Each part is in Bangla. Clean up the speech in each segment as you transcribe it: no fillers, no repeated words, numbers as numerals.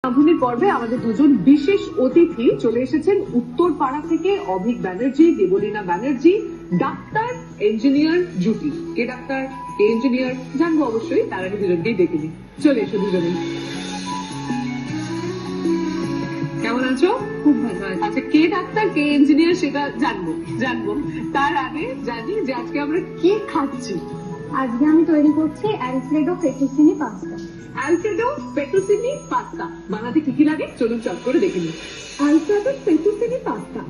রাঁধুনির পর্বে আমাদের দুজন বিশেষ অতিথি চলে এসেছেন উত্তরপাড়া থেকে। অভিক ব্যানার্জি, দেবলীনা ব্যানার্জি, ডাক্তার ইঞ্জিনিয়ার জুটি। কে ডাক্তার কে ইঞ্জিনিয়ার জানবো অবশ্যই, তার আগে দুজনকেই দেখে নিই। চলে এসো দুজনেই। কেমন আছো? খুব ভালো। আচ্ছা, কে ডাক্তার কে ইঞ্জিনিয়ার সেটা জানবো তার আগে জানি যে আজকে আমরা কি খাচ্ছি। আজকে আমি তৈরি করছি Alfredo fettuccine pasta. Alfredo fettuccine pasta বানাতে কি কি লাগে চলুন চট করে দেখে নিই। Alfredo fettuccine pasta.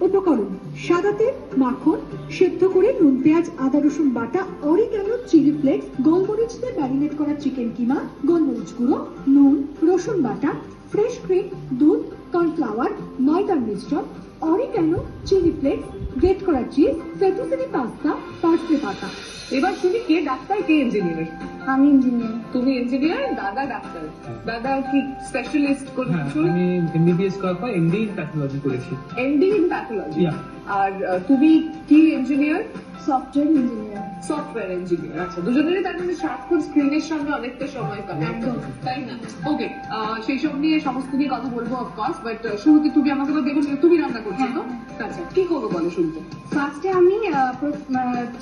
উপকরণ: সাদা তেল, মাখন, সেদ্ধ করে নুন, পেঁয়াজ, আদা রসুন বাটা, অরিগ্যানো, চিলি ফ্লেক্স, গোলমরিচ দিয়ে ম্যারিনেট করা চিকেন কিমা, গোলমরিচ গুঁড়ো, নুন, রসুন বাটা, ফ্রেশ ক্রিম, দুধ, কর্নফ্লাওয়ার, ময়দার মিশ্রণ, অরিগ্যানো, চিলি ফ্লেক্স, গ্রেট করা চিজ, ফেটুসিনি পাস্তা, পার্সলে পাতা। এবার শুনি কে ডাক্তার কে ইঞ্জিনিয়ার। আমি ইঞ্জিনিয়ার। তুমি ইঞ্জিনিয়ার, দাদা ডাক্তার। দাদা কি স্পেশালিস্ট কোন কিছু? আমি এমবিবিএস করার পর এমডি ইন প্যাথোলজি করেছি। MD in pathology. Yeah. আর তুমি কি engineer? Software engineer. Software engineer. আচ্ছা, দুজনেরই তার মানে সারাক্ষণ স্ক্রিনের সামনে অনেকটা সময় পাবে, তাই না? ওকে, সেই সব নিয়ে সমস্ত নিয়ে কথা বলবো অফকোর্স, বাট শুরুতে তুমি আমাকে তো দেখো তুমি রান্না করছো তো। আচ্ছা, কি করবো বলো শুরুতে? ফার্স্টে আমি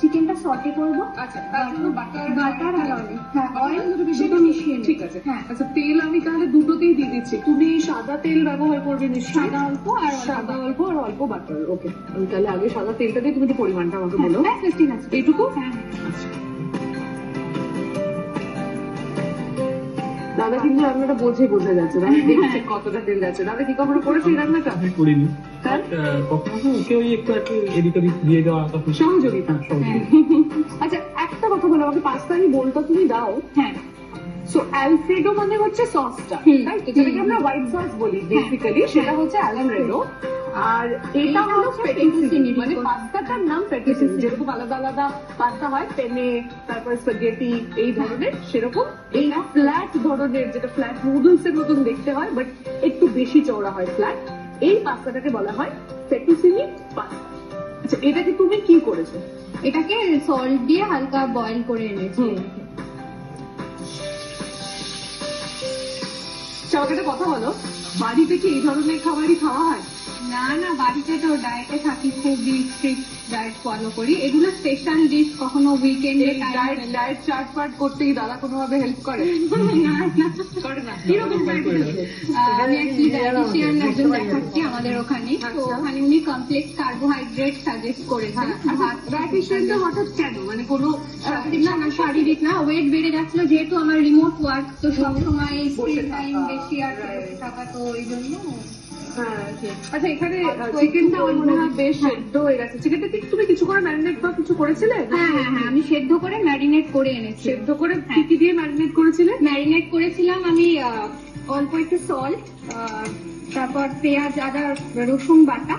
চিকেনটা সটে করবো। আচ্ছা, তার জন্য বাটার আর অয়েল। হ্যাঁ, অয়েল দুটো মিশিয়ে নিই। ঠিক আছে। হ্যাঁ। আচ্ছা, তেল আমি তাহলে দুটোতেই দিয়ে দিচ্ছি। তুমি সাদা তেল ব্যবহার করবে নিশ্চয়ই? সাদা অল্প আর সাদা অল্প আর অল্প বাটার। ওকে, আমি তাহলে আগে সাদা তেলটা দিয়ে তুমি একটু পরিমাণটা আমাকে বলো। হ্যাঁ, ঠিক আছে। এইটুকু? হ্যাঁ। দাদা কিন্তু রান্নাটা বোঝা যাচ্ছে, দাদা দেখছে কতটা তেল যাচ্ছে। দাদা কি কখনো করেছে এই রান্নাটা? আমি করিনি। হ্যাঁ? কখনো তো ওকে ওই একটু এদিক ওদিক দিয়ে দেওয়া তখন সহযোগিতা। সহযোগিতা। আচ্ছা, একটা কথা বলো আমাকে, পাস্তা আমি বলটা তুমি দাও। হ্যাঁ। সো অ্যালফ্রেডো মানে হচ্ছে সসটা, তাই তো? যেটাকে আমরা হোয়াইট সস বলি বেসিক্যালি, সেটা হচ্ছে অ্যালফ্রেডো। আর এটা হলো ফেটুসিনি, মানে পাস্তাটার নাম ফেটুসিনি। যেরকম আলাদা আলাদা পাস্তা হয়, পেনে, তারপর স্প্যাগেটি, এই ধরনের, সেরকম এই ফ্ল্যাট ধরনের, যেটা ফ্ল্যাট নুডলস এর মতন দেখতে হয় বাট একটু বেশি চওড়া হয় ফ্ল্যাট, এই পাস্তাটাকে বলা হয় ফেটুসিনি পাস্তা। আচ্ছা, এটাকে তুমি কি করেছো? এটাকে সল্ট দিয়ে হালকা বয়েল করে এনেছি। আমাকে একটা কথা বলো, বাড়িতে কি এই ধরনের খাবারই খাওয়া হয়? না না, বাড়িতে তো ডায়েটে থাকি, খুবই স্ট্রিক্ট ডায়েট ফলো করি। এগুলো স্পেশাল ডিশ, কখনো উইকেন্ডে ডায়েট চার্ট পার্ট করতে কি দাদা কোনোভাবে হেল্প করে? করে না? কিরকম ডায়েট করেছে? আমি অ্যাকচুয়ালি ডায়েটিশিয়ান একজন দেখাচ্ছি আমাদের ওখানে, তো ওখানে উনি কমপ্লেক্স কার্বোহাইড্রেট সাজেস্ট করেছেন। ডায়েটিশিয়ানটা হঠাৎ কেন, মানে কোনো শারীরিক না, ওয়েট বেড়ে যাচ্ছিল যেহেতু আমার রিমোট ওয়ার্ক, তো সবসময় স্ক্রিন টাইম বেশি আর থাকা, তো এই জন্য। আচ্ছা, এখানে চিকেনটা আমার মনে হয় বেশ সেদ্ধ হয়ে গেছে। চিকেনটা তুমি কিছু করে ম্যারিনেট বা কিছু করেছিলে? হ্যাঁ হ্যাঁ হ্যাঁ, আমি সেদ্ধ করে ম্যারিনেট করে এনেছি। সেদ্ধ করে কি কি দিয়ে ম্যারিনেট করেছিলে? ম্যারিনেট করেছিলাম আমি অল্প একটু সল্ট, তারপর পেঁয়াজ, আদা, রসুন বাটা,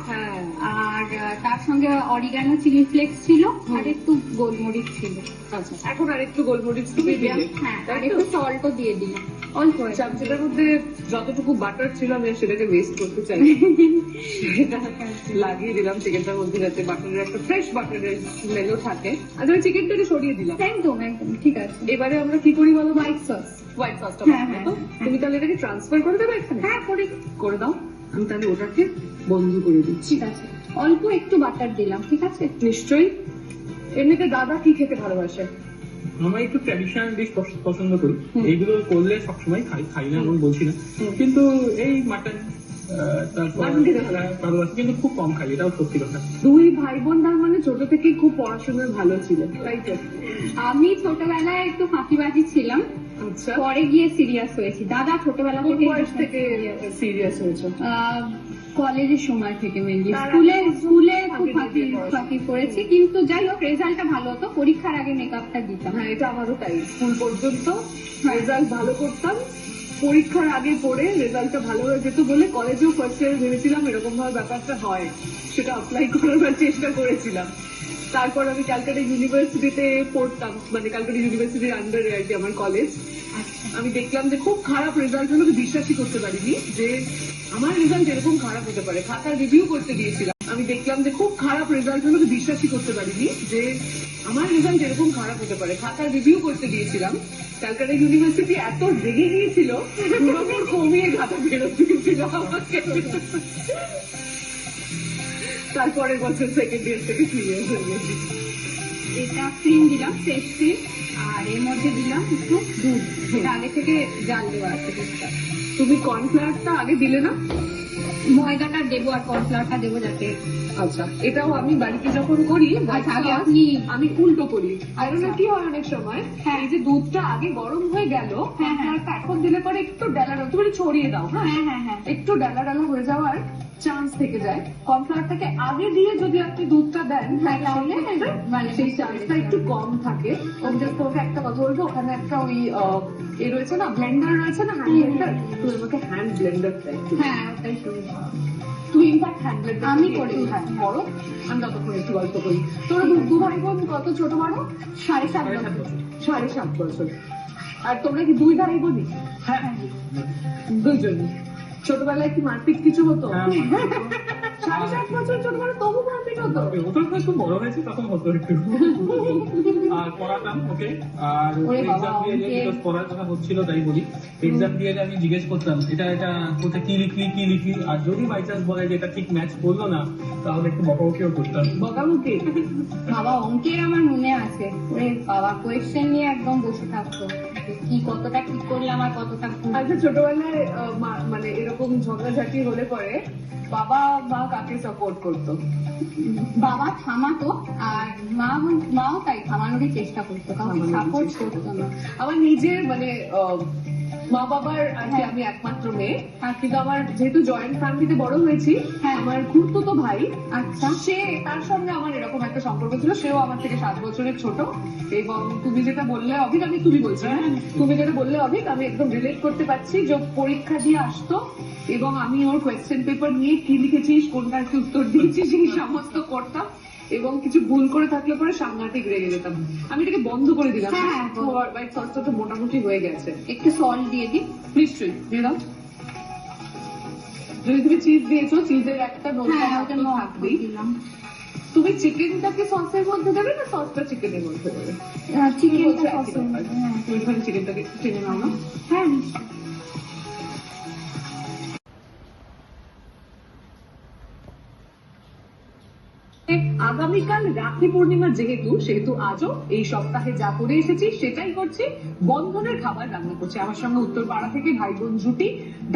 আর তার সঙ্গে অরিগানো, চিলি ফ্লেক্স ছিল, আর একটু গোলমরিচ ছিল। আচ্ছা, এখন আর একটু গোলমরিচ তুমি দিলে? হ্যাঁ, আর একটু সল্টও দিয়ে দিলাম অল্প। চামচেটার মধ্যে যতটুকু বাটার ছিল আমি সেটাকে ওয়েস্ট করতে চাই, সেটা লাগিয়ে দিলাম চিকেনটার মধ্যে, যাতে বাটারের একটা ফ্রেশ বাটারের স্মেলও থাকে। আচ্ছা, আমি চিকেনটাকে সরিয়ে দিলাম। একদম একদম ঠিক আছে। এবারে আমরা কি করি বলো? White sauce. হোয়াইট সসটা হ্যাঁ, হ্যাঁ, তুমি তাহলে এটাকে ট্রান্সফার করে দেবে এখানে? হ্যাঁ, করে দাও। আমি তাহলে ওটাকে বন্ধ করে দিচ্ছি। ঠিক আছে, অল্প একটু বাটার দিলাম। ঠিক আছে, নিশ্চয়ই। এমনিতে দাদা কি খেতে ভালোবাসে? আমরা একটু ট্র্যাডিশনাল ডিশ পছন্দ করি। এইগুলো করলে সবসময় খাই না আমি বলছি না, কিন্তু এই মাটন তারপর ভালোবাসি, কিন্তু খুব কম খাই, এটাও সত্যি কথা। দুই ভাই বোন তার মানে ছোট থেকেই খুব পড়াশোনায় ভালো ছিল, তাই তো? আমি ছোটবেলায় একটু ফাঁকিবাজি ছিলাম, আচ্ছা, পরে গিয়ে সিরিয়াস হয়েছি। দাদা ছোটবেলা কোন থেকে বয়স থেকে সিরিয়াস হয়েছে? কলেজের সময় থেকে মেনলি। স্কুলে খুব ফাঁকি করেছি, কিন্তু যাই হোক রেজাল্টটা ভালো হতো। পরীক্ষার আগে মেকআপটা দিতাম। হ্যাঁ, এটা আমারও তাই। স্কুল পর্যন্ত রেজাল্ট ভালো করতাম, পরীক্ষার আগে পড়ে রেজাল্টটা ভালো হয়ে যেত বলে কলেজেও ফার্স্ট ইয়ারে ভেবেছিলাম এরকম ভাবে ব্যাপারটা হয়, সেটা অ্যাপ্লাই করার চেষ্টা করেছিলাম। তারপর আমি ক্যালকাটা ইউনিভার্সিটিতে পড়তাম, মানে ক্যালকাটা ইউনিভার্সিটির আন্ডারে আর কি আমার কলেজ। আমি দেখলাম যে খুব খারাপ রেজাল্ট হলো, বিশ্বাসই করতে পারিনি যে আমার রেজাল্ট এরকম খারাপ হতে পারে। খাতার রিভিউ করতে দিয়েছিলাম, আমি দেখলাম যে খুব খারাপ রেজাল্ট হলো, বিশ্বাসই করতে পারিনি যে আমার রেজাল্ট এরকম খারাপ হতে পারে। খাতার রিভিউ করতে দিয়েছিলাম, ক্যালকাটা ইউনিভার্সিটি এত রেগে গিয়েছিল, পুরোপুরি কমিয়ে খাতা ফেরত দিয়েছিল আমাকে। তারপরের বছর সেকেন্ড ইয়ার থেকে ক্লিয়ার হয়ে গেছি। এটা ক্রিম দিলাম, ফ্রেশ ক্রিম, আর এর মধ্যে দিলাম একটু দুধ, এটা আগে থেকে জাল দেওয়া আছে দুধটা। তুমি কর্নফ্লাওয়ারটা আগে দিলে না? ময়দাটা দেবো আর কর্নফ্লাওয়ারটা দেবো যাতে। আচ্ছা, এটাও আমি বাড়িতে যখন করি আচ্ছা, আগে আপনি- আমি উল্টো করি। আর আচ্ছা। না কি হয় অনেক সময়, হ্যাঁ। এই যে দুধটা আগে গরম হয়ে গেল, হ্যাঁ, হ্যাঁ। কর্নফ্লাওয়ারটা এখন দিলে পরে একটু ডালা তুমি ছড়িয়ে দাও, হ্যাঁ হ্যাঁ হ্যাঁ হ্যাঁ একটু ডালা ডালা হয়ে যাওয়ার চান্স থেকে যায়। কর্নফ্লাওয়ারটাকে আগে দিয়ে যদি আপনি দুধটা দেন, হ্যাঁ, তাহলে মানে সেই চান্সটা একটু কম থাকে। তোমাকে একটা কথা বলবো, ওখানে একটা ওই এ রয়েছে না, ব্লেন্ডার রয়েছে না, হ্যান্ড ব্লেন্ডার, তুমি আমাকে হ্যান্ড ব্লেন্ডার হ্যাঁ, ওটাই শুরু করো। তুমি ইনফ্যাক্ট হ্যান্ড ব্লেন্ডার আমি করি। হ্যাঁ করো, আমি ততক্ষণ একটু গল্প করি। তোরা দু ভাই বোন কত ছোট বড়? 7.5 বছর। 7.5 বছর। আর তোমরা কি দুই ভাই বোনই? হ্যাঁ দুইজনই। ছোটবেলায় কি মারপিট কিছু হতো? হ্যাঁ। 7.5 বছর ছোটবেলায় তবু মারপিট হতো? ওটা একটু বড় হয়েছে তখন হতো একটু। আর পড়াতাম ওকে, আর ওরে বাবা, এক্সাম দিয়ে যে ওকে। because পড়ার কথা হচ্ছিল তাই বলি, এক্সাম দিয়ে যে আমি জিজ্ঞেস করতাম এটা কোথায় কি লিখি, আর যদি বাই চান্স বলে যে এটা ঠিক ম্যাচ করলো না তাহলে একটু বকাবকিও করতাম। বকাবকি? বাবা অঙ্কের আমার মনে আছে, ওরে বাবা কোয়েশ্চেন নিয়ে একদম বসে থাকতো, কি কতটা ঠিক করলাম আর কতটা ভুল। আচ্ছা, ছোটবেলায় মানে এরকম ঝগড়াঝাটি হলে পরে বাবা মা কাকে সাপোর্ট করতো? বাবা থামাতো, আর মাও তাই থামানোরই চেষ্টা করতো, কাউকে সাপোর্ট করতো না। আমার নিজের মানে মা বাবার আর কি আমি একমাত্র মেয়ে, আর কিন্তু আমার যেহেতু জয়েন্ট ফ্যামিলিতে বড় হয়েছি, হ্যাঁ। আমার খুড়তুতো ভাই, আচ্ছা। সে তার সঙ্গে আমার এরকম একটা সম্পর্ক ছিল, সেও আমার থেকে 7 বছরের ছোট। এবং তুমি যেটা বললে অভিক, আমি তুমি বলছি, হ্যাঁ তুমি যেটা বললে অভিক, আমি একদম রিলেট করতে পারছি। যে পরীক্ষা দিয়ে আসতো এবং আমি ওর কোয়েশ্চেন পেপার নিয়ে কি লিখেছিস, কোনটার কি উত্তর দিয়েছিস, সেই সমস্ত করতাম। এবং কিছু ভুল করে থাকলে পরে সাংঘাতিক রেগে যেতাম। আমি এটাকে বন্ধ করে দিলাম। হ্যাঁ, হোয়াইট সসটা তো মোটামুটি হয়ে গেছে। একটু সল্ট দিয়ে দিই। নিশ্চয়ই দিয়ে দাও। যদি তুমি চিজ দিয়েছো, চিজের একটা নোনতা হ্যাঁ, ভাব ওটা তো নক থাকবেই। দিলাম। তুমি চিকেনটাকে সসের মধ্যে দেবে না সসটা চিকেনের মধ্যে দেবে? চিকেনটা একই পছন্দ। ব্যাপার। হ্যাঁ তুমি ওখানে চিকেনটাকে একটু টেনে নাও না। হ্যাঁ নিশ্চয়ই। আগামীকাল রাখি পূর্ণিমা, সেহেতু আজও এই সপ্তাহে যা করে এসেছি সেটাই করছি। বন্ধনের খাবার রান্না করছি। আমার সঙ্গে উত্তরপাড়া থেকে ভাই বোন জুটি,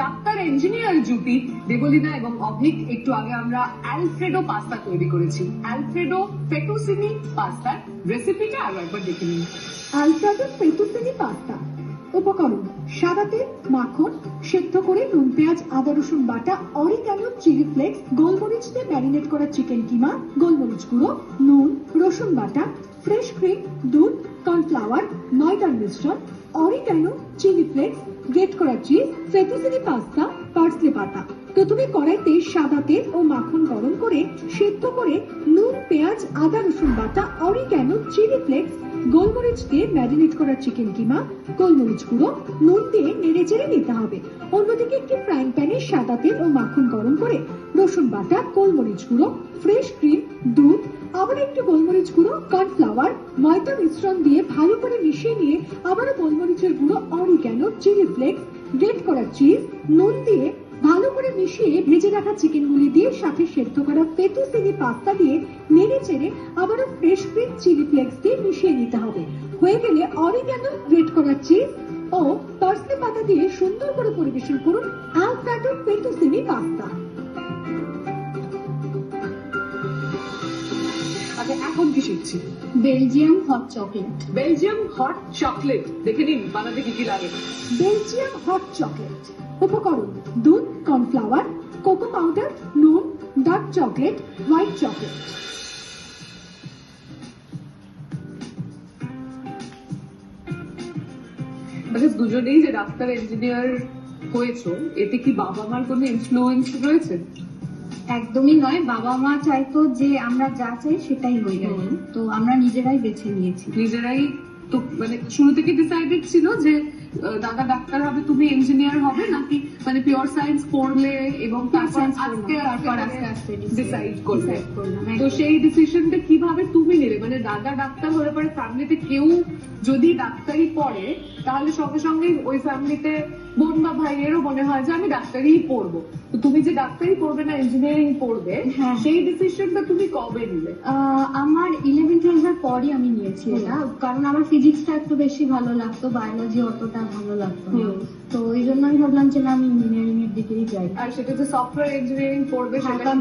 ডাক্তার ইঞ্জিনিয়ার জুটি, দেবলীনা এবং অভিক। একটু আগে আমরা অ্যালফ্রেডো পাস্তা তৈরি করেছি। অ্যালফ্রেডো ফেটুসিনি পাস্তার রেসিপিটা আরো একবার দেখে নিন। Alfredo fettuccine pasta. উপকরণ: সাদা তেল, মাখন, সেদ্ধ করে নুন, পেঁয়াজ, আদা রসুন বাটা, অরিগ্যানো, চিলি ফ্লেক্স, গোলমরিচ দিয়ে ম্যারিনেট করা চিকেন কিমা, গোলমরিচ গুঁড়ো, নুন, রসুন বাটা, ফ্রেশ ক্রিম, দুধ, কর্নফ্লাওয়ার, ময়দার মিশ্রণ, অরিগ্যানো, চিলি ফ্লেক্স, গ্রেট করা চিজ, ফেতুসিনি পাস্তা, পার্সলে পাতা। প্রথমে কড়াইতে সাদা তেল ও মাখন গরম করে সেদ্ধ করে নুন, পেঁয়াজ, আদা রসুন বাটা, অরিগ্যানো, চিলি ফ্লেক্স, গোলমরিচ দিয়ে ম্যারিনেট করা চিকেন কিমা, গোলমরিচ গুঁড়ো, নুন দিয়ে নেড়ে চেড়ে নিতে হবে। অন্যদিকে একটি ফ্রাইং প্যানে সাদা তেল ও মাখন গরম করে রসুন বাটা, গোলমরিচ গুঁড়ো, ফ্রেশ ক্রিম, দুধ, আবার একটু গোলমরিচ গুঁড়ো, কর্নফ্লাওয়ার, ময়দা মিশ্রণ দিয়ে ভালো করে মিশিয়ে নিয়ে আবারও গোলমরিচের গুঁড়ো, অরিগ্যানো, চিলি ফ্লেক্স, গ্রেট করা চিজ, নুন দিয়ে ভালো করে মিশিয়ে ভেজে রাখা চিকেনগুলি দিয়ে সাথে সেদ্ধ করা ফেতুসিনি পাস্তা দিয়ে নেড়ে চেড়ে আবারও ফ্রেশ ক্রিম, চিলি ফ্লেক্স দিয়ে মিশিয়ে নিতে হবে। হয়ে গেলে অরিগ্যানো, গ্রেট করা চিজ ও পার্সলে পাতা দিয়ে সুন্দর করে পরিবেশন করুন আলফ্রেডো ফেতুসিনি পাস্তা। আচ্ছা, এখন কি শিখছি? Belgium hot chocolate. Belgium hot chocolate. দেখে নিন বানাতে কি কি লাগে। Belgium hot chocolate. উপকরণ: দুধ, কর্নফ্লাওয়ার, কোকো পাউডার, নুন, ডার্ক চকলেট, হোয়াইট চকলেট। আচ্ছা, দুজনেই যে ডাক্তার ইঞ্জিনিয়ার হয়েছো, এতে কি বাবা মার কোনো ইনফ্লুয়েন্স রয়েছে? একদমই নয়, বাবা মা চাইতো যে আমরা যা চাই সেটাই হয়ে গেল, তো আমরা নিজেরাই বেছে নিয়েছি। নিজেরাই তো মানে শুরু থেকে ডিসাইডেড ছিল যে দাদা ডাক্তার হবে, তুমি ইঞ্জিনিয়ার হবে, নাকি মানে পিওর সায়েন্স পড়লে এবং তারপর Science আস্তে পড়লাম, তারপর আস্তে আস্তে ডিসাইড করলে? decide করলাম, তো সেই ডিসিশনটা কিভাবে তুমি নিলে? মানে দাদা ডাক্তার হলে পরে ফ্যামিলিতে কেউ যদি ডাক্তারি পড়ে তাহলে সঙ্গে সঙ্গে ওই ফ্যামিলিতে বোন বা ভাইয়েরও মনে হয় যে আমি ডাক্তারিই পড়বো। তো তুমি যে ডাক্তারি পড়বে না ইঞ্জিনিয়ারিং পড়বে, হ্যাঁ। সেই ডিসিশনটা তুমি কবে নিলে? আমার 11-12 এর পরই আমি নিয়েছি এটা, কারণ আমার ফিজিক্সটা একটু বেশি ভালো লাগতো, বায়োলজি অতটা ভালো লাগতো না। হুম। তো ওই জন্য আমি ভাবলাম যে না, আমি ইঞ্জিনিয়ারিং এর দিকেই যাই। আর সেটা যে সফটওয়্যার ইঞ্জিনিয়ারিং পড়বে হ্যাঁ, সেটা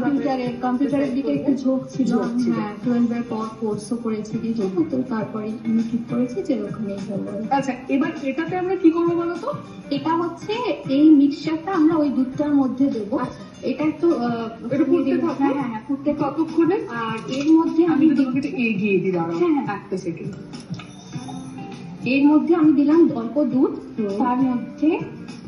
কম্পিউটারের দিকে একটু ঝোঁক ছিল। ঝোঁক ছিল। হ্যাঁ, 12 এর পর কোর্সও করেছি কিছু, তো তারপরে আমি ঠিক করেছি যে ওখানেই যাবো। আচ্ছা, এবার এটাতে আমরা কি করবো বলো তো? এটা হচ্ছে এই মিক্সচারটা আমরা ওই দুধটার মধ্যে দেবো। এটা একটু এটা ফুটতে থাকবে? হ্যাঁ হ্যাঁ হ্যাঁ, ফুটতে থাকবে। কতক্ষণে? আর এর মধ্যে আমি আমি তোমাকে একটু এগিয়ে দিই, দাঁড়াও হ্যাঁ, হ্যাঁ। একটা সেকেন্ড। এর মধ্যে আমি দিলাম অল্প দুধ, তার মধ্যে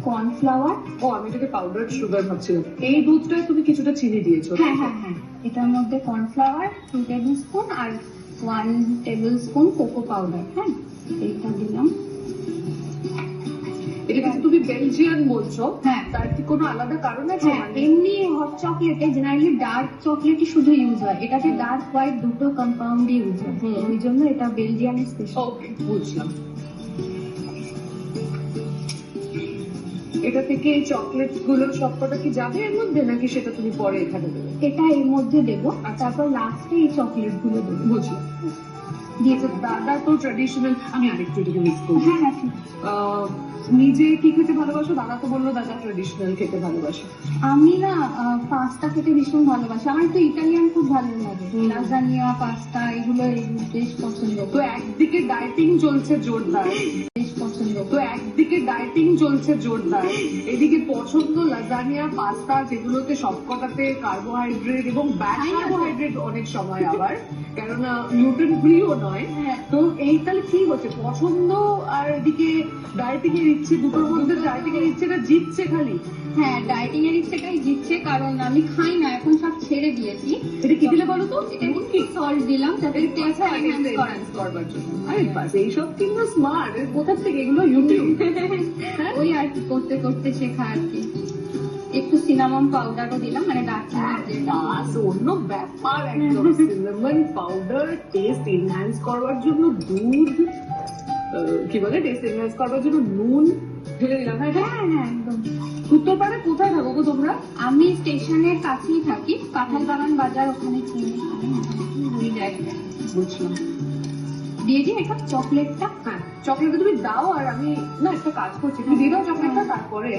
কর্নফ্লাওয়ার। ও, আমি এটাকে পাউডার সুগার ভাবছিলাম। এই দুধটায় তুমি কিছুটা চিনি দিয়েছো? হ্যাঁ হ্যাঁ হ্যাঁ, এটার মধ্যে কর্নফ্লাওয়ার 2 টেবিল স্পুন আর 1 টেবিল স্পুন কোকো পাউডার। হ্যাঁ, এইটা দিলাম। এটা কিন্তু তুমি বেলজিয়ান বলছো, হ্যাঁ। তার কি কোনো আলাদা কারণ আছে? হ্যাঁ, এমনি হট চকলেটে জেনারেলি ডার্ক চকলেটই শুধু ইউজ হয়, এটাতে ডার্ক হোয়াইট দুটো কম্পাউন্ড ইউজ হয়, হুম। ওই জন্য এটা বেলজিয়ান স্পেশাল। ওকে, বুঝলাম। এটা থেকে এই চকলেট গুলোর সবকটা কি যাবে এর মধ্যে, নাকি সেটা তুমি পরে এখানে দেবে? এটা এর মধ্যে দেবো, আর তারপর লাস্টে এই চকলেট গুলো দেবো। বুঝলাম। দিয়েছে। দাদা তো ট্রেডিশনাল, আমি আরেকটু এটাকে মিস করি। হ্যাঁ হ্যাঁ ঠিক। নিজে কি খেতে ভালোবাসো? দাদা তো বললো দাদা ট্রেডিশনাল খেতে ভালোবাসে। আমি না পাস্তা খেতে ভীষণ ভালোবাসি, আমার তো ইটালিয়ান খুব ভালো লাগে, হুম। লাজানিয়া পাস্তা এগুলো বেশ পছন্দ তো করি, একদিকে ডায়েটিং চলছে জোরদার, বেশ পছন্দ তো করি। একদিকে ডায়েটিং চলছে জোরদার, এদিকে পছন্দ লাজানিয়া পাস্তা, যেগুলোতে সবকটাতে কার্বোহাইড্রেট এবং ব্যাড তাই না? কার্বোহাইড্রেট অনেক সময় আবার, কেননা গ্লুটেন ফ্রিও নয়। হ্যাঁ। তো এই তাহলে কি হচ্ছে, পছন্দ আর এদিকে ডায়েটিং এর ইচ্ছে, দুটোর মধ্যে ডায়েটিং এর ইচ্ছেটা জিতছে খালি? হ্যাঁ, ডায়েটিং এর ইচ্ছেটাই জিতছে, কারণ আমি খাই না এখন, সব ছেড়ে দিয়েছি। এটা কি দিলে বলো তো? এটা কি সল্ট দিলাম যাতে টেস্টটা এনহ্যান্স করা যায়। করবার জন্য। আরে বাস, এইসব কিন্তু স্মার্ট। কোথা থেকে এগুলো? ইউটিউব। ওই আর কি করতে করতে শেখা আর কি। একটু সিনামন পাউডারও দিলাম, মানে দারচিনির যেটা। বাস, অন্য ব্যাপার একদম। সিনামন পাউডার, টেস্ট এনহ্যান্স করবার জন্য দুধ, কি বলে, টেস্ট এনহ্যান্স করবার জন্য নুন ঢেলে দিলাম। হ্যাঁ, হ্যাঁ হ্যাঁ একদম। উত্তরপাড়া কোথায় থাকো গো তোমরা? আমি স্টেশনের কাছেই থাকি, কাঁঠাল বাগান বাজার, ওখানে চিনি ওই জায়গায়। বুঝলাম। দিয়ে দিই এটা চকলেটটা। হ্যাঁ, চকলেটটা তুমি দাও, আর আমি না একটা কাজ করছি, তুমি দিয়ে দাও চকলেটটা, তারপরে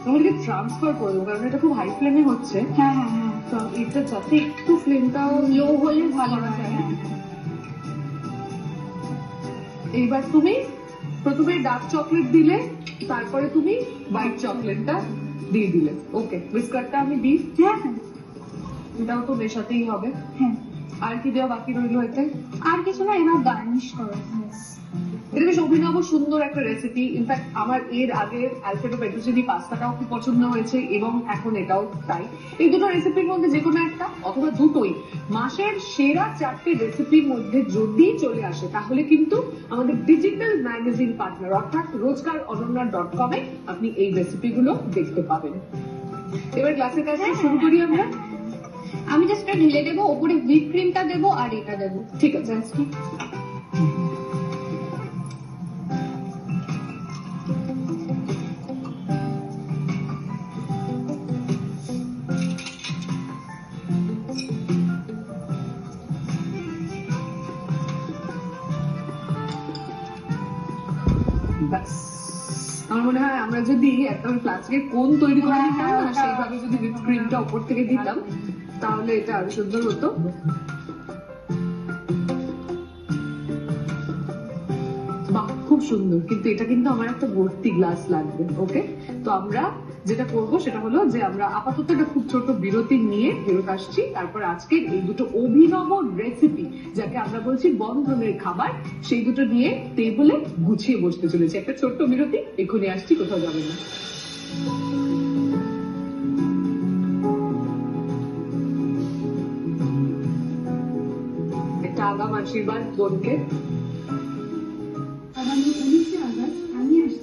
তোমাকে ট্রান্সফার করে দেবো, কারণ এটা খুব হাই ফ্লেমে হচ্ছে। হ্যাঁ হ্যাঁ হ্যাঁ, তো এটা যাতে একটু ফ্লেমটাও লো হলে ভালো হয়। হ্যাঁ। এইবার তুমি প্রথমে ডার্ক চকলেট দিলে, তারপরে তুমি হোয়াইট চকলেটটা দিয়ে দিলে। ওকে, বিস্কুটটা আমি দিই। হ্যাঁ হ্যাঁ এটাও তো মেশাতেই হবে। হ্যাঁ, আর কি দেওয়া বাকি রইল এতে? আর কিছু না, এবার গার্নিশ করো। ব্যাস। এটা বেশ অভিনব সুন্দর একটা রেসিপি। ইনফ্যাক্ট আমার এর আগে অ্যালফ্রেডো ফেটুচিনি পাস্তাটাও খুব পছন্দ হয়েছে, এবং এখন এটাও তাই। এই দুটো রেসিপির মধ্যে যে কোনো একটা অথবা দুটোই মাসের সেরা 4টে রেসিপির মধ্যে যদি চলে আসে, তাহলে কিন্তু আমাদের ডিজিটাল ম্যাগাজিন পার্টনার অর্থাৎ rozgarononna.com এ আপনি এই রেসিপিগুলো দেখতে পাবেন। এবার গ্লাসের কাছে শুরু করি আমরা। আমি জাস্ট ঢেলে দেবো, ওপরে হুইপ ক্রিমটা দেবো আর এটা দেবো। ঠিক আছে। ব্যাস, আমার মনে হয় আমরা যদি একটা প্লাস্টিকের কোন তৈরি করে নিতাম না, ওটা- সেইভাবে যদি হুইপ ক্রিমটা উপর থেকে দিতাম, তাহলে এটা আরো সুন্দর হতো। বাহ, খুব সুন্দর। কিন্তু এটা কিন্তু আমার একটা ভর্তি গ্লাস লাগবে। ওকে, তো আমরা যেটা করব সেটা হলো যে আমরা আপাতত একটা খুব ছোট বিরতি নিয়ে ফেরত আসছি, তারপর আজকের এই দুটো অভিনব রেসিপি, যাকে আমরা বলছি বন্ধনের খাবার, সেই দুটো নিয়ে টেবিলে গুছিয়ে বসতে চলেছি। একটা ছোট্ট বিরতি, এক্ষুনি আসছি, কোথাও যাবে না। একটা আগাম আশীর্বাদ বোনকে।